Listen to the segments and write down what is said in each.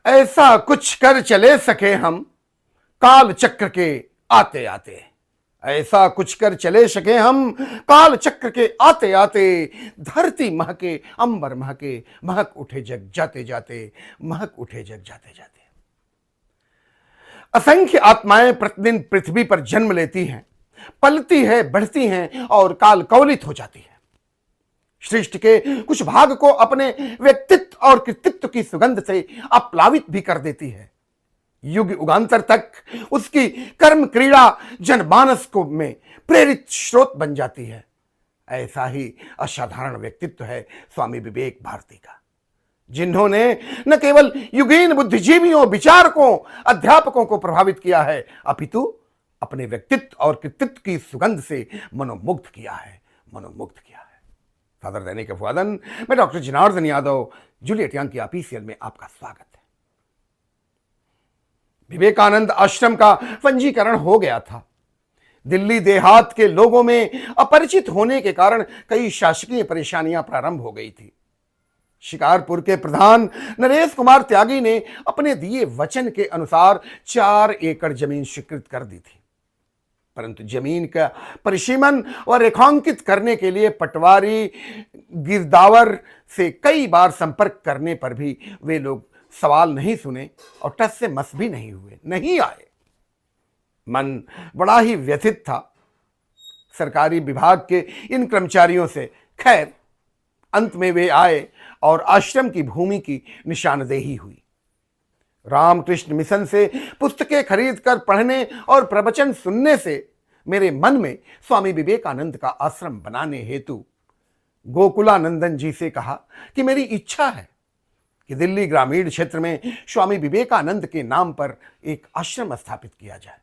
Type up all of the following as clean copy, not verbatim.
ऐसा कुछ कर चले सके हम काल चक्र के आते आते। ऐसा कुछ कर चले सके हम काल चक्र के आते आते। धरती महके, अंबर महके, महक उठे जग जाते जाते, महक उठे जग जाते जाते। असंख्य आत्माएं प्रतिदिन पृथ्वी पर जन्म लेती हैं, पलती है, बढ़ती हैं और काल कवलित हो जाती है। सृष्टि के कुछ भाग को अपने व्यक्तित्व और कृतित्व की सुगंध से अप्लावित भी कर देती है। युग युगांतर तक उसकी कर्म क्रीड़ा जनमानस को में प्रेरित स्रोत बन जाती है। ऐसा ही असाधारण व्यक्तित्व है स्वामी विवेक भारती का, जिन्होंने न केवल युगीन बुद्धिजीवियों, विचारकों, अध्यापकों को प्रभावित किया है, अपितु अपने व्यक्तित्व और कृतित्व की सुगंध से मनोमुग्ध किया है, मनोमुग्ध किया है। फादर दैनिक अभिवादन में doctor Janardan Yadav, Juliet young की ऑफिशियल में आपका स्वागत है। विवेकानंद आश्रम का पंजीकरण हो गया था। दिल्ली देहात के लोगों में अपरिचित होने के कारण कई शासकीय परेशानियां प्रारंभ हो गई थी। शिकारपुर के प्रधान नरेश कुमार त्यागी ने अपने दिए वचन के अनुसार 4 एकड़ जमीन स्वीकृत कर दी थी, परंतु जमीन का परिसीमन और रेखांकित करने के लिए पटवारी गिरदावर से कई बार संपर्क करने पर भी वे लोग सवाल नहीं सुने और टस से मस भी नहीं हुए, नहीं आए। मन बड़ा ही व्यथित था सरकारी विभाग के इन कर्मचारियों से। खैर, अंत में वे आए और आश्रम की भूमि की निशानदेही हुई। रामकृष्ण मिशन से पुस्तकें खरीदकर पढ़ने और प्रवचन सुनने से मेरे मन में स्वामी विवेकानंद का आश्रम बनाने हेतु गोकुलानंदन जी से कहा कि मेरी इच्छा है कि दिल्ली ग्रामीण क्षेत्र में स्वामी विवेकानंद के नाम पर एक आश्रम स्थापित किया जाए।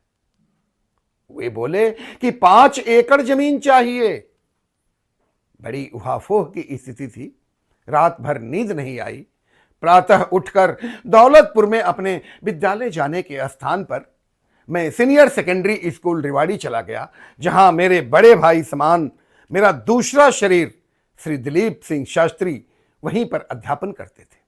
वे बोले कि 5 एकड़ जमीन चाहिए। बड़ी उहापोह की स्थिति थी। रात भर नींद नहीं आई। प्रातः उठकर दौलतपुर में अपने विद्यालय जाने के स्थान पर मैं सीनियर सेकेंडरी स्कूल रेवाड़ी चला गया, जहां मेरे बड़े भाई समान मेरा दूसरा शरीर श्री दिलीप सिंह शास्त्री वहीं पर अध्यापन करते थे।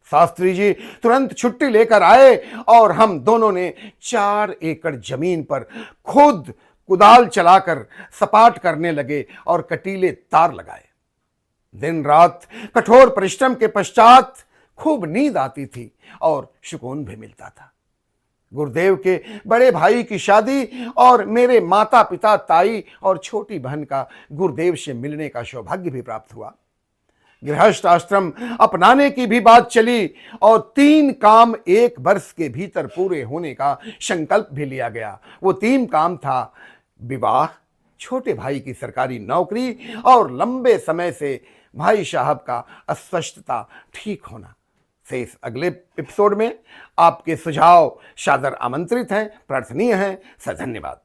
शास्त्री जी तुरंत छुट्टी लेकर आए और हम दोनों ने 4 एकड़ जमीन पर खुद कुदाल चलाकर सपाट करने लगे और कटीले तार लगाए। दिन रात कठोर परिश्रम के पश्चात खूब नींद आती थी और सुकून भी मिलता था। गुरुदेव के बड़े भाई की शादी और मेरे माता पिता, ताई और छोटी बहन का गुरुदेव से मिलने का सौभाग्य भी प्राप्त हुआ। गृहस्थ आश्रम अपनाने की भी बात चली और 3 काम 1 वर्ष के भीतर पूरे होने का संकल्प भी लिया गया। वो 3 काम था विवाह, छोटे भाई की सरकारी नौकरी और लंबे समय से भाई साहब का अस्वस्थता ठीक होना। शेष अगले एपिसोड में। आपके सुझाव सादर आमंत्रित हैं, प्रार्थनीय हैं। धन्यवाद।